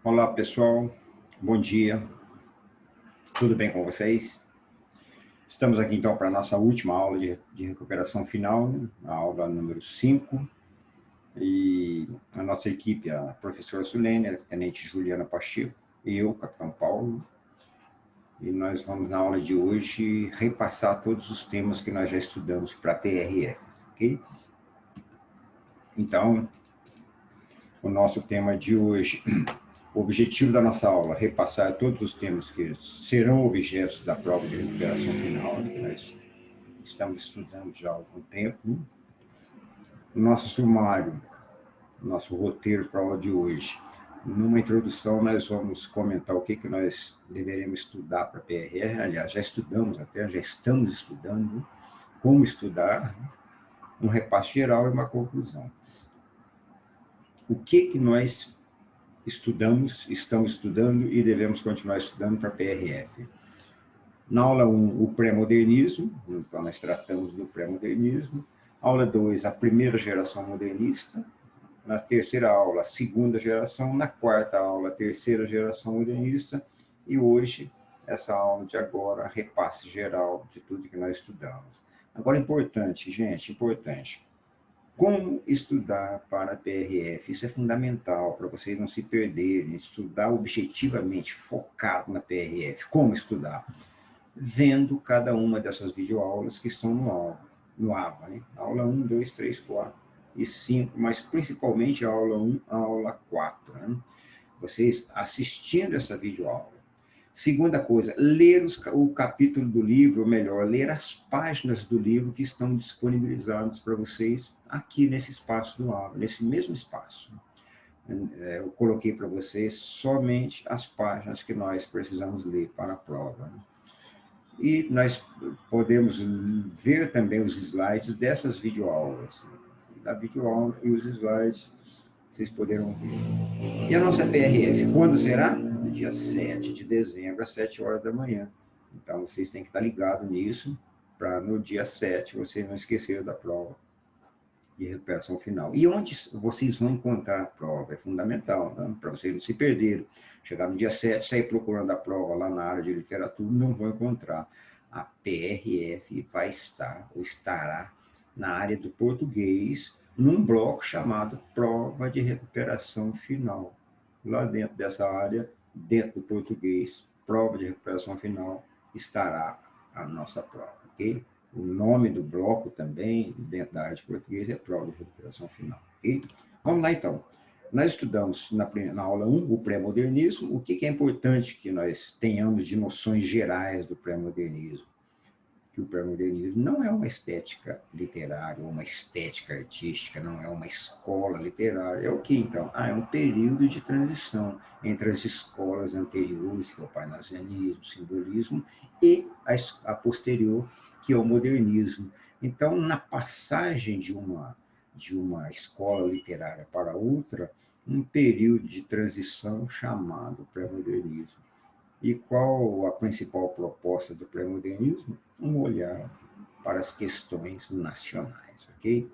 Olá, pessoal. Bom dia. Tudo bem com vocês? Estamos aqui, então, para a nossa última aula de recuperação final, né? A aula número 5. E a nossa equipe, a professora Sulene, a tenente Juliana Pacheco, e eu, capitão Paulo. E nós vamos, na aula de hoje, repassar todos os temas que nós já estudamos para a PRF, ok? Então, o nosso tema de hoje... O objetivo da nossa aula é repassar todos os temas que serão objetos da prova de recuperação final, né, que nós estamos estudando já há algum tempo. Né? O nosso sumário, nosso roteiro para a aula de hoje. Numa introdução, nós vamos comentar o que nós deveremos estudar para a PRR. Aliás, já estamos estudando, né? Como estudar, um repasse geral e uma conclusão. O que nós estamos estudando e devemos continuar estudando para a PRF. Na aula 1, o pré-modernismo, então nós tratamos do pré-modernismo. Aula 2, a primeira geração modernista. Na terceira aula, a segunda geração. Na quarta aula, a terceira geração modernista. E hoje, essa aula de agora, repasse geral de tudo que nós estudamos. Agora, importante, gente, importante. Como estudar para a PRF? Isso é fundamental para vocês não se perderem, estudar objetivamente, focado na PRF. Como estudar? Vendo cada uma dessas videoaulas que estão no AVA. Né? Aula 1, 2, 3, 4 e 5, mas principalmente a aula 1, a aula 4. Né? Vocês assistindo essa videoaula. Segunda coisa, ler o capítulo do livro, ou melhor, ler as páginas do livro que estão disponibilizadas para vocês aqui nesse espaço do AVA, nesse mesmo espaço. Eu coloquei para vocês somente as páginas que nós precisamos ler para a prova. E nós podemos ver também os slides dessas videoaulas. Da videoaula e os slides vocês poderão ver. E a nossa PRF, quando será? No dia 7 de dezembro, às 7 horas da manhã. Então, vocês têm que estar ligados nisso, para no dia 7 vocês não esquecerem da prova de recuperação final. E onde vocês vão encontrar a prova? É fundamental, né? Para vocês não se perderem. Chegar no dia 7, sair procurando a prova lá na área de literatura, não vão encontrar. A PRF vai estar, ou estará, na área do português, num bloco chamado Prova de Recuperação Final. Lá dentro dessa área, dentro do português, Prova de Recuperação Final, estará a nossa prova, ok? O nome do bloco também, dentro da área de português, é Prova de Recuperação Final, ok? Vamos lá, então. Nós estudamos na aula 1 o pré-modernismo. O que é importante que nós tenhamos de noções gerais do pré-modernismo? Que o pré-modernismo não é uma estética literária, ou uma estética artística, não é uma escola literária. É o que, então? É um período de transição entre as escolas anteriores, que é o parnasianismo, o simbolismo, e a posterior, que é o modernismo. Então, na passagem de uma escola literária para outra, um período de transição chamado pré-modernismo. E qual a principal proposta do pré-modernismo? Um olhar para as questões nacionais, ok?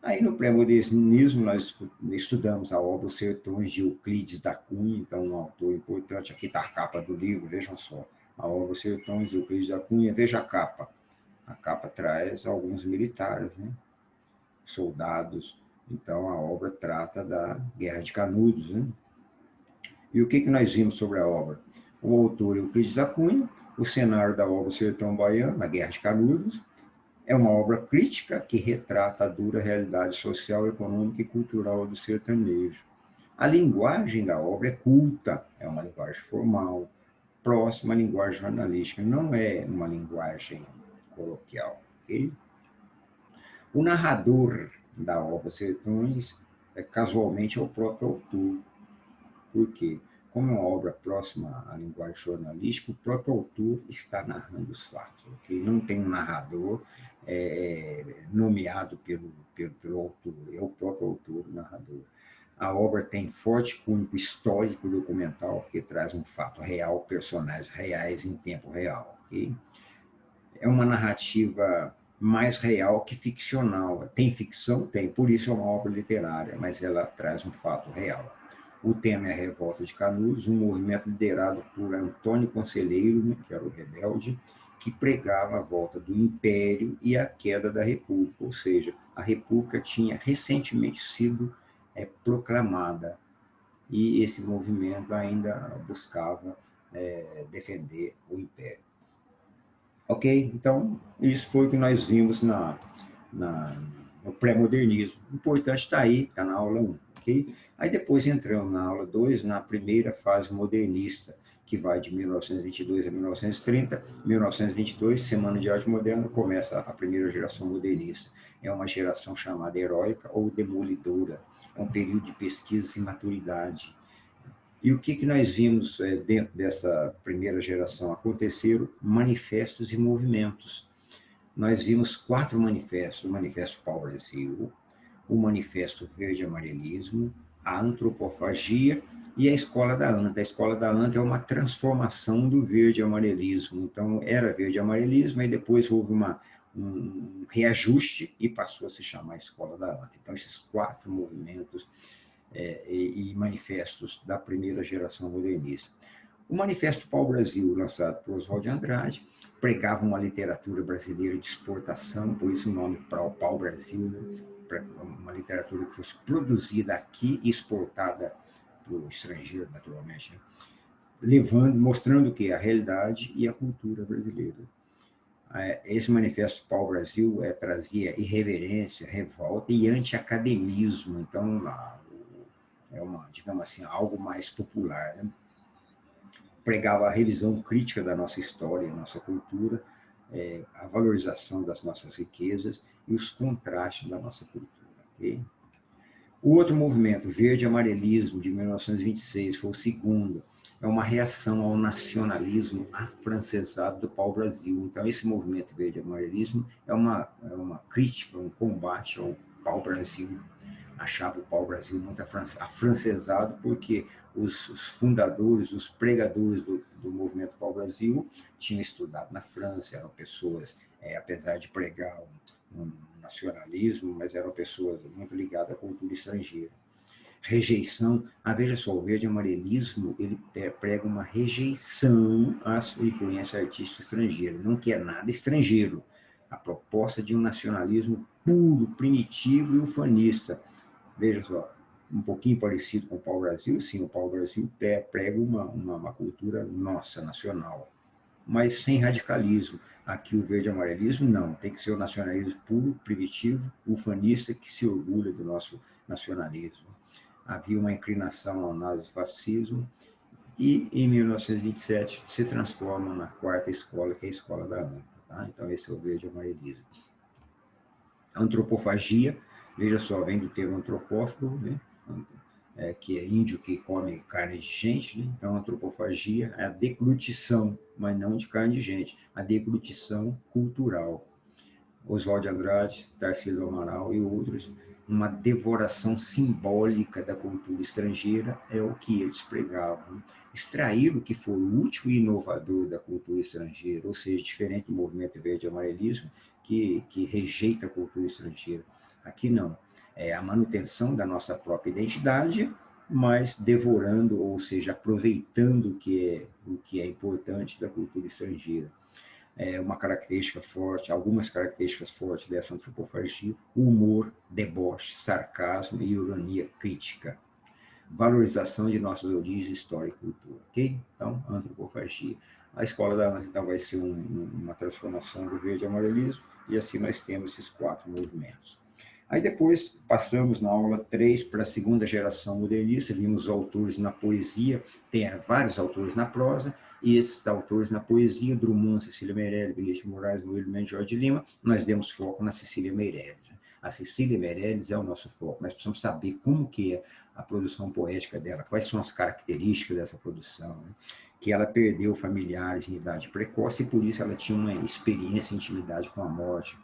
Aí no pré-modernismo nós estudamos a obra Os Sertões de Euclides da Cunha, então um autor importante, aqui está a capa do livro, vejam só, a obra Os Sertões de Euclides da Cunha, veja a capa traz alguns militares, né? Soldados, então a obra trata da Guerra de Canudos, né? E o que nós vimos sobre a obra? O autor Euclides da Cunha, o cenário da obra Sertão Baiano, a Guerra de Canudos, é uma obra crítica que retrata a dura realidade social, econômica e cultural do sertanejo. A linguagem da obra é culta, é uma linguagem formal, próxima à linguagem jornalística, não é uma linguagem coloquial, ok? O narrador da obra Sertões, casualmente, é o próprio autor. Por quê? Como é uma obra próxima à linguagem jornalística, o próprio autor está narrando os fatos. Okay? Não tem um narrador nomeado pelo autor, é o próprio autor, o narrador. A obra tem forte cunho histórico documental, porque traz um fato real, personagens reais em tempo real. Okay? É uma narrativa mais real que ficcional. Tem ficção? Tem, por isso é uma obra literária, mas ela traz um fato real. O tema é a Revolta de Canudos, um movimento liderado por Antônio Conselheiro, né, que era o rebelde, que pregava a volta do Império e a queda da República, ou seja, a República tinha recentemente sido proclamada e esse movimento ainda buscava defender o Império. Ok? Então, isso foi o que nós vimos no pré-modernismo. O importante está aí, está na aula 1. Okay? Aí depois entramos na aula 2, na primeira fase modernista, que vai de 1922 a 1930. 1922, Semana de Arte Moderna, começa a primeira geração modernista. É uma geração chamada heróica ou demolidora. É um período de pesquisa e maturidade. E o que nós vimos dentro dessa primeira geração? Aconteceram manifestos e movimentos. Nós vimos 4 manifestos: o Manifesto Pau-Brasil, o Manifesto Verde-Amarelismo, a Antropofagia e a Escola da Anta. A Escola da Anta é uma transformação do verde-amarelismo. Então, era verde-amarelismo, e depois houve um reajuste e passou a se chamar Escola da Anta. Então, esses 4 movimentos e manifestos da primeira geração modernista. O Manifesto Pau-Brasil, lançado por Oswald de Andrade, pregava uma literatura brasileira de exportação, por isso o nome Pau-Brasil, né? Uma literatura que fosse produzida aqui e exportada para o estrangeiro, naturalmente, né? Mostrando que a realidade e a cultura brasileira. Esse Manifesto Pau-Brasil trazia irreverência, revolta e anti-academismo, então digamos assim, algo mais popular, né? Pregava a revisão crítica da nossa história, nossa cultura, a valorização das nossas riquezas e os contrastes da nossa cultura. Okay? O outro movimento, Verde-Amarelismo, de 1926, foi o segundo. É uma reação ao nacionalismo afrancesado do pau-brasil. Então, esse movimento Verde-Amarelismo é uma crítica, um combate ao pau-brasil. Achava o pau-brasil muito afrancesado, porque os fundadores, os pregadores do movimento pau-brasil tinham estudado na França, eram pessoas, apesar de pregar um nacionalismo, mas eram pessoas muito ligadas à cultura estrangeira. Rejeição, veja só, o verde-amarelismo, ele prega uma rejeição à sua influência artística estrangeira, não quer nada estrangeiro. A proposta de um nacionalismo puro, primitivo e ufanista. Veja só, um pouquinho parecido com o pau-brasil, sim, o pau-brasil prega uma cultura nossa, nacional, mas sem radicalismo. Aqui o verde-amarelismo não, tem que ser o nacionalismo puro, primitivo, ufanista, que se orgulha do nosso nacionalismo. Havia uma inclinação ao nazifascismo e, em 1927, se transforma na quarta escola, que é a Escola da Anta. Tá? Então, esse é o verde-amarelismo. Antropofagia, veja só, vem do termo antropófago, né? Que é índio que come carne de gente, né? Então, a antropofagia é a deglutição, mas não de carne de gente, a deglutição cultural. Oswald de Andrade, Tarsila do Amaral e outros, uma devoração simbólica da cultura estrangeira é o que eles pregavam. Extrair o que for útil e inovador da cultura estrangeira, ou seja, diferente do movimento verde-amarelismo, que rejeita a cultura estrangeira. Aqui não. É a manutenção da nossa própria identidade, mas devorando, ou seja, aproveitando o que é importante da cultura estrangeira. Uma característica forte, algumas características fortes dessa antropofagia: humor, deboche, sarcasmo e ironia crítica. Valorização de nossas origens, história e cultura. Ok? Então, antropofagia. A Escola da Anta, então, vai ser uma transformação do verde-amarelismo, e assim nós temos esses 4 movimentos. Aí depois passamos na aula 3 para a segunda geração modernista, vimos autores na poesia, tem vários autores na prosa, e esses autores na poesia, Drummond, Cecília Meirelles, Vinícius de Moraes, Murilo Mendes, Jorge Lima, nós demos foco na Cecília Meirelles. A Cecília Meirelles é o nosso foco, nós precisamos saber como que é a produção poética dela, quais são as características dessa produção, né? Que ela perdeu familiares em idade precoce e por isso ela tinha uma experiência, intimidade com a morte.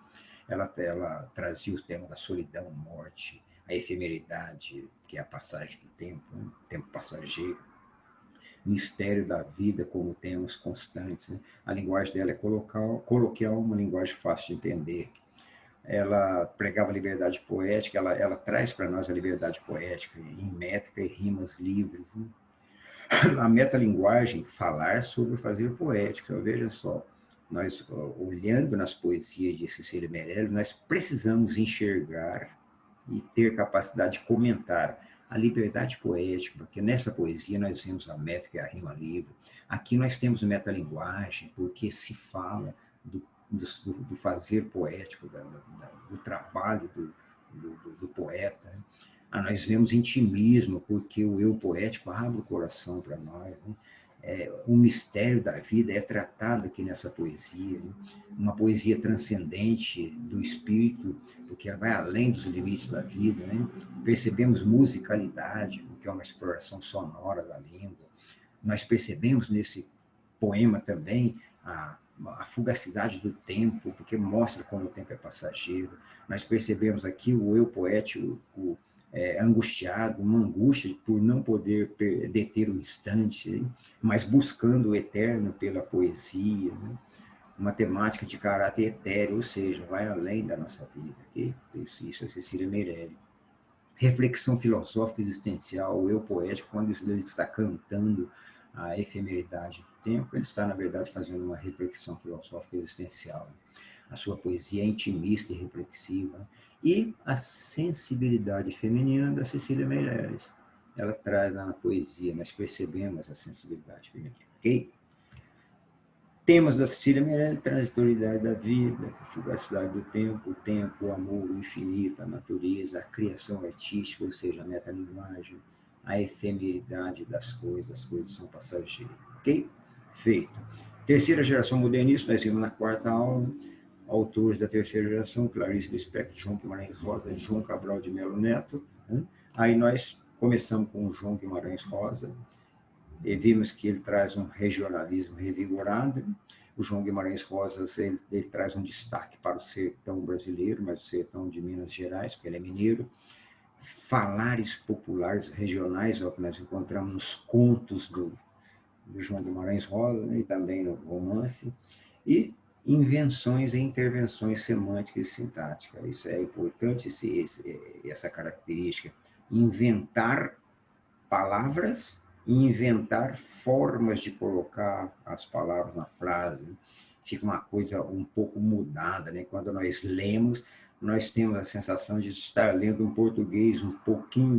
Ela trazia o tema da solidão, morte, a efemeridade, que é a passagem do tempo, né? O tempo passageiro, mistério da vida como temas constantes, né? A linguagem dela é coloquial, uma linguagem fácil de entender. ela pregava a liberdade poética, ela traz para nós a liberdade poética em métrica e rimas livres, né? A metalinguagem, falar sobre o fazer poético. Então, veja só, nós, olhando nas poesias de Cecília Meirelles, nós precisamos enxergar e ter capacidade de comentar a liberdade poética, porque nessa poesia nós vemos a métrica e a rima livre. Aqui nós temos metalinguagem, porque se fala do fazer poético, do trabalho do poeta, né? Nós vemos intimismo, porque o eu poético abre o coração para nós, né? O mistério da vida é tratado aqui nessa poesia, né? Uma poesia transcendente do espírito, porque ela vai além dos limites da vida, né? Percebemos musicalidade, que é uma exploração sonora da língua. Nós percebemos nesse poema também a fugacidade do tempo, porque mostra como o tempo é passageiro. Nós percebemos aqui o eu poético angustiado, uma angústia por não poder deter o instante, hein? Mas buscando o eterno pela poesia, né? Uma temática de caráter etéreo, ou seja, vai além da nossa vida. Okay? Isso é Cecília Meirelles. Reflexão filosófica existencial, o eu poético, quando ele está cantando a efemeridade do tempo, ele está, na verdade, fazendo uma reflexão filosófica existencial. A sua poesia é intimista e reflexiva. E a sensibilidade feminina da Cecília Meirelles. Ela traz na poesia, nós percebemos a sensibilidade feminina. Ok? Temas da Cecília Meirelles: transitoriedade da vida, fugacidade do tempo, o tempo, o amor, o infinito, a natureza, a criação artística, ou seja, a metalinguagem, a efemeridade das coisas, as coisas são passageiras. Ok? Feito. Terceira geração modernista, nós vimos na quarta aula, autores da terceira geração: Clarice Lispector, João Guimarães Rosa, João Cabral de Melo Neto. Né? Aí nós começamos com o João Guimarães Rosa, e vimos que ele traz um regionalismo revigorado. O João Guimarães Rosa, ele traz um destaque para o sertão brasileiro, mas o sertão de Minas Gerais, porque ele é mineiro. Falares populares regionais, é o que nós encontramos nos contos do João Guimarães Rosa, né, e também no romance. E invenções e intervenções semânticas e sintáticas. Isso é importante, essa característica. Inventar palavras e inventar formas de colocar as palavras na frase. Fica uma coisa um pouco mudada, né? Quando nós lemos, nós temos a sensação de estar lendo um português um pouquinho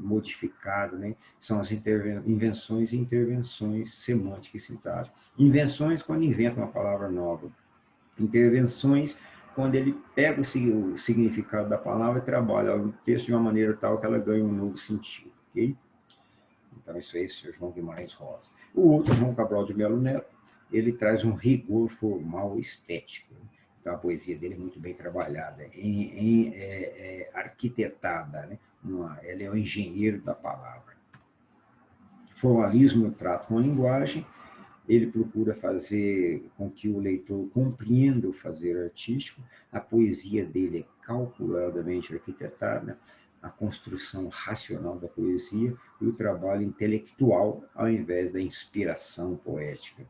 modificado, né? São as invenções e intervenções semânticas e sintáticas. Invenções quando inventa uma palavra nova. Intervenções quando ele pega o significado da palavra e trabalha o texto de uma maneira tal que ela ganha um novo sentido, ok? Então, isso é esse João Guimarães Rosa. O outro, João Cabral de Melo Neto, ele traz um rigor formal estético. Então, a poesia dele é muito bem trabalhada, arquitetada, né? Ele é o engenheiro da palavra. Formalismo no trato com a linguagem, ele procura fazer com que o leitor compreenda o fazer artístico. A poesia dele é calculadamente arquitetada, a construção racional da poesia e o trabalho intelectual ao invés da inspiração poética.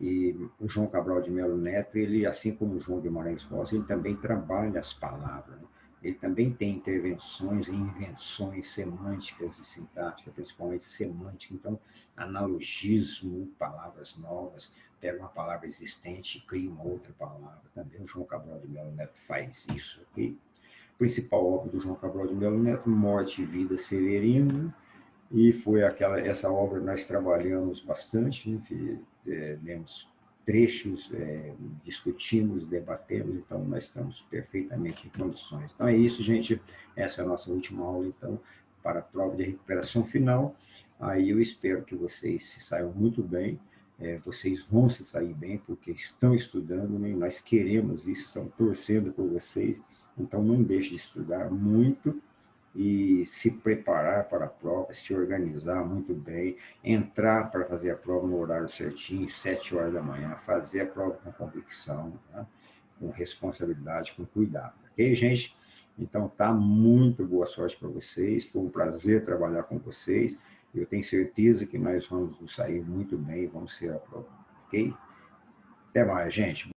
E o João Cabral de Melo Neto, ele, assim como o João Guimarães Rosa, ele também trabalha as palavras, né? Ele também tem intervenções e invenções semânticas e sintáticas, principalmente semântica. Então, analogismo, palavras novas, pega uma palavra existente e cria uma outra palavra. Também o João Cabral de Melo Neto faz isso, ok? Principal obra do João Cabral de Melo Neto, Morte e Vida Severino, e foi essa obra nós trabalhamos bastante, né? Lemos trechos, discutimos, debatemos, então nós estamos perfeitamente em condições. Então é isso, gente, essa é a nossa última aula, então, para a prova de recuperação final. Aí eu espero que vocês se saiam muito bem, vocês vão se sair bem, porque estão estudando, né? Nós queremos isso, estamos torcendo por vocês, então não deixe de estudar muito, e se preparar para a prova, se organizar muito bem, entrar para fazer a prova no horário certinho, 7 horas da manhã, fazer a prova com convicção, tá? Com responsabilidade, com cuidado. Ok, gente? Então, tá, muito boa sorte para vocês, foi um prazer trabalhar com vocês, eu tenho certeza que nós vamos sair muito bem e vamos ser aprovados, ok? Até mais, gente.